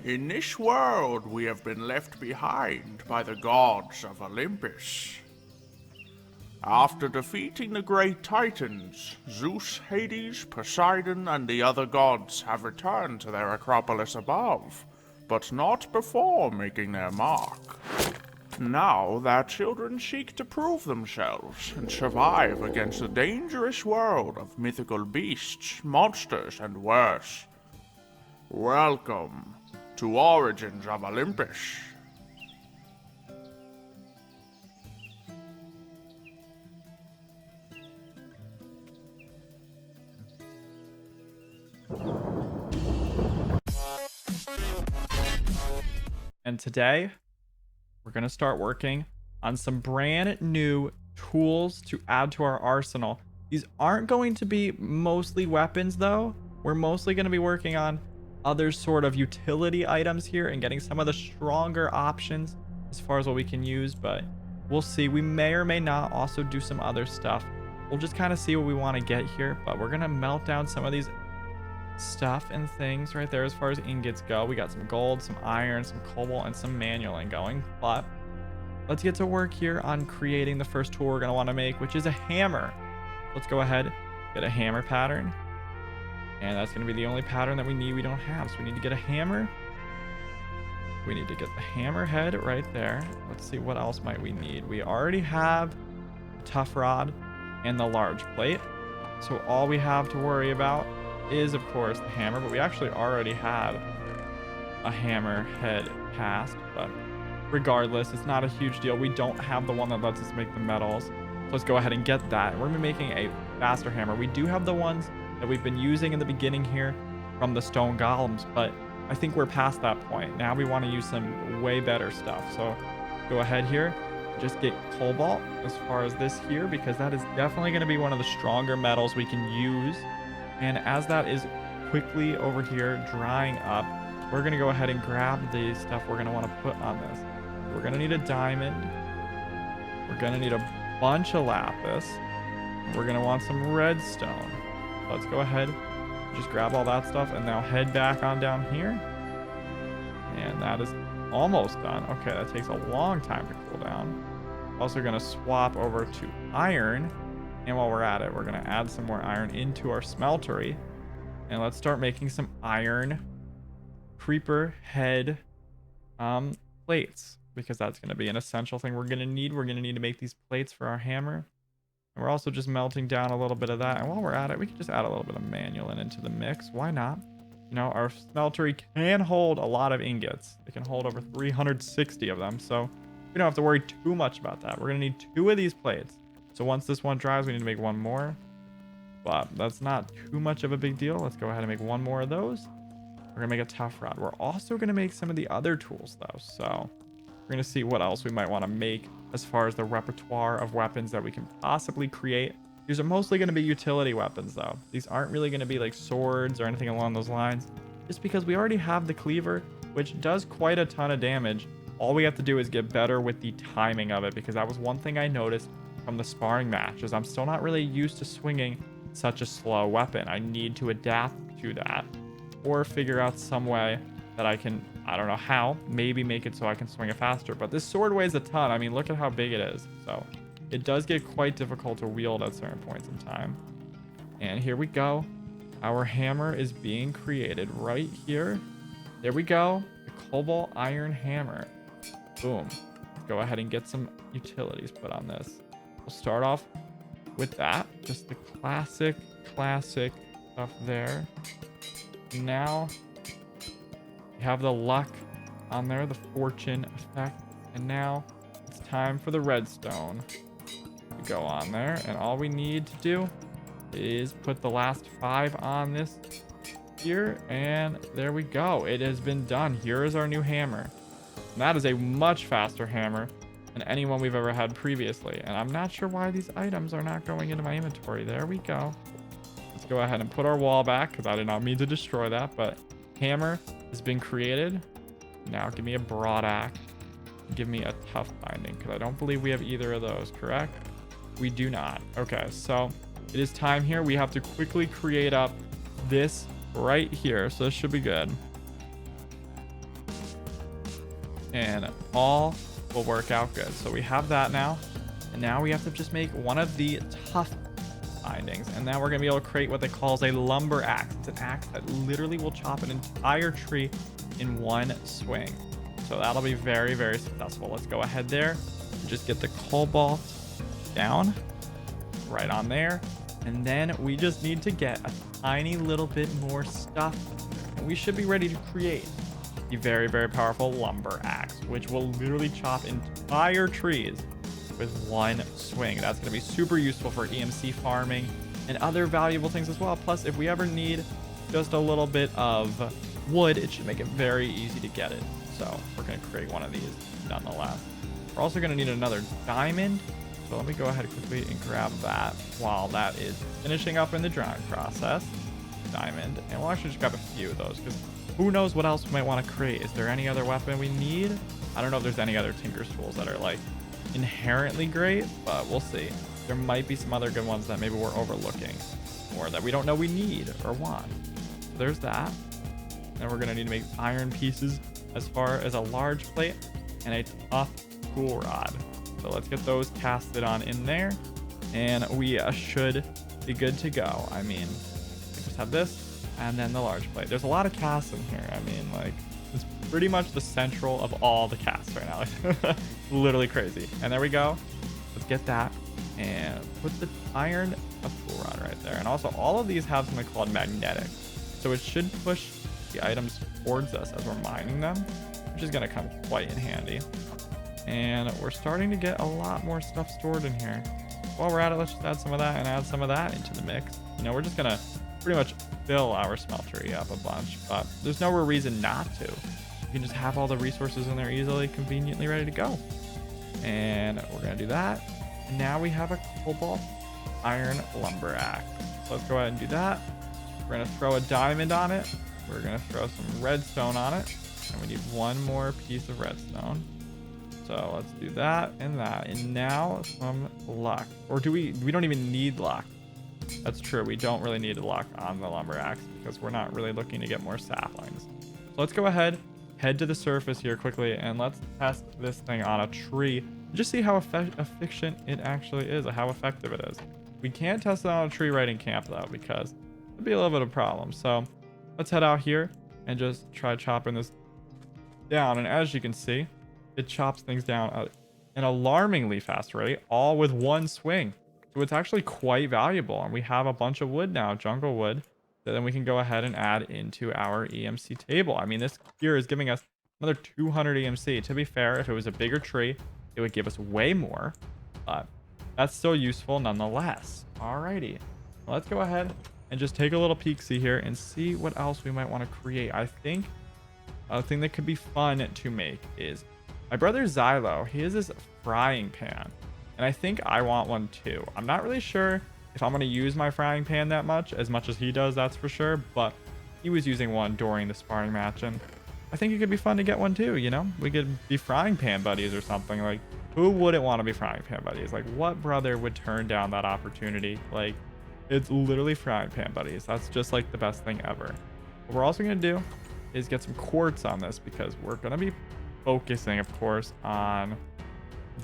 In this world, we have been left behind by the gods of Olympus. After defeating the great titans, Zeus, Hades, Poseidon, and the other gods have returned to their acropolis above, but not before making their mark. Now their children seek to prove themselves and survive against the dangerous world of mythical beasts, monsters, and worse. Welcome to Origins of Olympus. And today, we're going to start working on some brand new tools to add to our arsenal. These aren't going to be mostly weapons, though. We're mostly going to be working on other sort of utility items here and getting some of the stronger options as far as what we can use, but we'll see. We may or may not also do some other stuff. We'll just kind of see what we want to get here, but we're going to melt down some of these stuff and things right there as far as ingots go. We got some gold, some iron, some cobalt, and some manual going, but let's get to work here on creating the first tool we're going to want to make, which is a hammer. Let's go ahead, get a hammer pattern, and that's going to be the only pattern that we need. We don't have, so we need to get a hammer. We need to get the hammer head right there. Let's see, what else might we need? We already have the tough rod and the large plate, so all we have to worry about is, of course, the hammer, but we actually already had a hammer head cast, but regardless, it's not a huge deal. We don't have the one that lets us make the metals, so let's go ahead and get that. We're gonna be making a faster hammer. We do have the ones that we've been using in the beginning here from the stone golems, but I think we're past that point. Now we want to use some way better stuff, so go ahead here, just get cobalt as far as this here, because that is definitely going to be one of the stronger metals we can use. And as that is quickly over here drying up, we're going to go ahead and grab the stuff we're going to want to put on this. We're going to need a diamond. We're going to need a bunch of lapis. We're going to want some redstone. Let's go ahead, just grab all that stuff, and now head back on down here. And that is almost done. Okay, that takes a long time to cool down. Also going to swap over to iron. And while we're at it, we're going to add some more iron into our smeltery. And let's start making some iron creeper head plates, because that's going to be an essential thing we're going to need. We're going to need to make these plates for our hammer. And we're also just melting down a little bit of that. And while we're at it, we can just add a little bit of manual into the mix. Why not? You know, our smeltery can hold a lot of ingots. It can hold over 360 of them. So we don't have to worry too much about that. We're going to need 2 of these plates. So once this one dries, we need to make 1 more. But that's not too much of a big deal. Let's go ahead and make 1 more of those. We're going to make a tough rod. We're also going to make some of the other tools, though. So we're going to see what else we might want to make as far as the repertoire of weapons that we can possibly create. These are mostly going to be utility weapons, though. These aren't really going to be like swords or anything along those lines, just because we already have the cleaver, which does quite a ton of damage. All we have to do is get better with the timing of it, because that was one thing I noticed from the sparring matches. I'm still not really used to swinging such a slow weapon. I need to adapt to that, or figure out some way that I can, I don't know how, maybe make it so I can swing it faster. But this sword weighs a ton. I mean, look at how big it is. So it does get quite difficult to wield at certain points in time. And here we go. Our hammer is being created right here. There we go. The cobalt iron hammer. Boom. Go ahead and get some utilities put on this. We'll start off with that. Just the classic stuff there. Now we have the luck on there, the fortune effect. And now it's time for the redstone to go on there. And all we need to do is put the last 5 on this here. And there we go. It has been done. Here is our new hammer. And that is a much faster hammer than any one we've ever had previously. And I'm not sure why these items are not going into my inventory. There we go. Let's go ahead and put our wall back, because I did not mean to destroy that. But hammer has been created. Now give me a broad axe. Give me a tough binding, because I don't believe we have either of those, correct? We do not. Okay, so it is time here. We have to quickly create up this right here. So this should be good. and all will work out good. So we have that now. And now we have to just make one of the tough bindings. And now we're going to be able to create what they call a lumber axe. It's an axe that literally will chop an entire tree in one swing. So that'll be very, very successful. Let's go ahead there and just get the cobalt down right on there. And then we just need to get a tiny little bit more stuff. And we should be ready to create the very, very powerful lumber axe, which will literally chop entire trees with one swing. That's going to be super useful for EMC farming and other valuable things as well. Plus, if we ever need just a little bit of wood, it should make it very easy to get it. So we're going to create one of these nonetheless. We're also going to need another diamond. So let me go ahead quickly and grab that while that is finishing up in the drying process. Diamond. And we'll actually just grab a few of those because who knows what else we might want to create. Is there any other weapon we need? I don't know if there's any other Tinker's tools that are like inherently great, but we'll see. There might be some other good ones that maybe we're overlooking or that we don't know we need or want. So there's that. And we're going to need to make iron pieces as far as a large plate and a tough tool rod. So let's get those casted on in there and we should be good to go. I mean, we just have this and then the large plate. There's a lot of casts in here. I mean, like, it's pretty much the central of all the casts right now. Literally crazy. And there we go. Let's get that and put the iron tool rod right there. And also all of these have something called magnetic. So it should push the items towards us as we're mining them, which is going to come quite in handy. And we're starting to get a lot more stuff stored in here. While we're at it, let's just add some of that and add some of that into the mix. You know, we're just going to pretty much fill our smeltery up a bunch, but there's no reason not to. You can just have all the resources in there easily, conveniently ready to go. And we're going to do that. And now we have a cobalt iron lumber axe. So let's go ahead and do that. We're going to throw a diamond on it. We're going to throw some redstone on it. And we need one more piece of redstone. So let's do that and that. And now some luck. Or do we don't even need luck. That's true. We don't really need luck on the lumber axe because we're not really looking to get more saplings. So let's go ahead, head to the surface here quickly, and let's test this thing on a tree. Just see how efficient it actually is, or how effective it is. We can't test it on a tree right in camp though, because it'd be a little bit of a problem. So let's head out here and just try chopping this down. And as you can see, it chops things down at an alarmingly fast rate, all with one swing. So it's actually quite valuable. And we have a bunch of wood now, jungle wood, that then we can go ahead and add into our EMC table. I mean, this here is giving us another 200 EMC. To be fair, if it was a bigger tree, it would give us way more, but that's still useful nonetheless. Alrighty, well, let's go ahead and just take a little peek-see here and see what else we might want to create. I think a thing that could be fun to make is my brother Xylo. He has this frying pan. And I think I want one too. I'm not really sure if I'm going to use my frying pan that much as he does, that's for sure. But he was using one during the sparring match. And I think it could be fun to get one too, you know? We could be frying pan buddies or something. Like, who wouldn't want to be frying pan buddies? Like, what brother would turn down that opportunity? Like, it's literally frying pan buddies. That's just like the best thing ever. What we're also going to do is get some quartz on this because we're going to be focusing, of course, on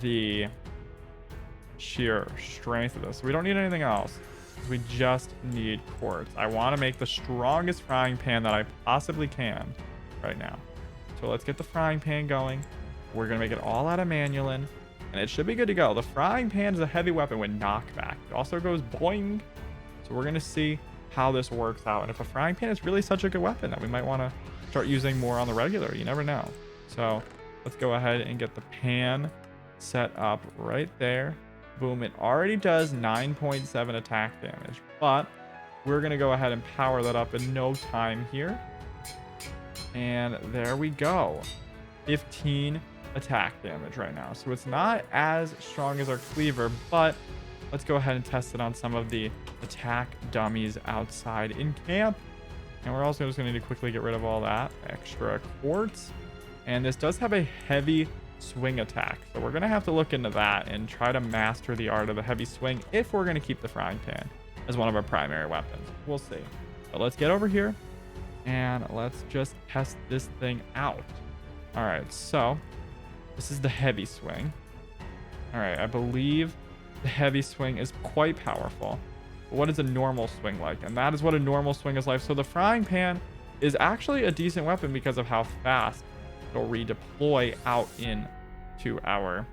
the sheer strength of this. We don't need anything else. We just need quartz. I want to make the strongest frying pan that I possibly can right now. So let's get the frying pan going. We're going to make it all out of manulin and it should be good to go. The frying pan is a heavy weapon with knockback. It also goes boing. So we're going to see how this works out. And if a frying pan is really such a good weapon that we might want to start using more on the regular, you never know. So let's go ahead and get the pan set up right there. Boom, it already does 9.7 attack damage, but we're going to go ahead and power that up in no time here. And there we go. 15 attack damage right now. So it's not as strong as our cleaver, but let's go ahead and test it on some of the attack dummies outside in camp. And we're also just going to need to quickly get rid of all that extra quartz. And this does have a heavy swing attack, so we're gonna have to look into that and try to master the art of the heavy swing if we're gonna keep the frying pan as one of our primary weapons. We'll see. But let's get over here and let's just test this thing out. All right, so this is the heavy swing. All right, I believe the heavy swing is quite powerful. But what is a normal swing like? And that is what a normal swing is like. So the frying pan is actually a decent weapon because of how fast it'll redeploy out into our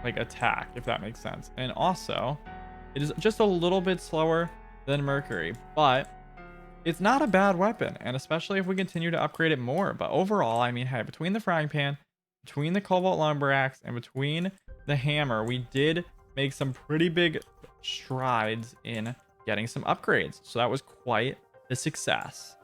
like attack, if that makes sense. And also, it is just a little bit slower than Mercury, but it's not a bad weapon, and especially if we continue to upgrade it more. But overall, I mean, hey, between the frying pan, between the Cobalt Lumber Axe, and between the hammer, we did make some pretty big strides in getting some upgrades. So that was quite a success.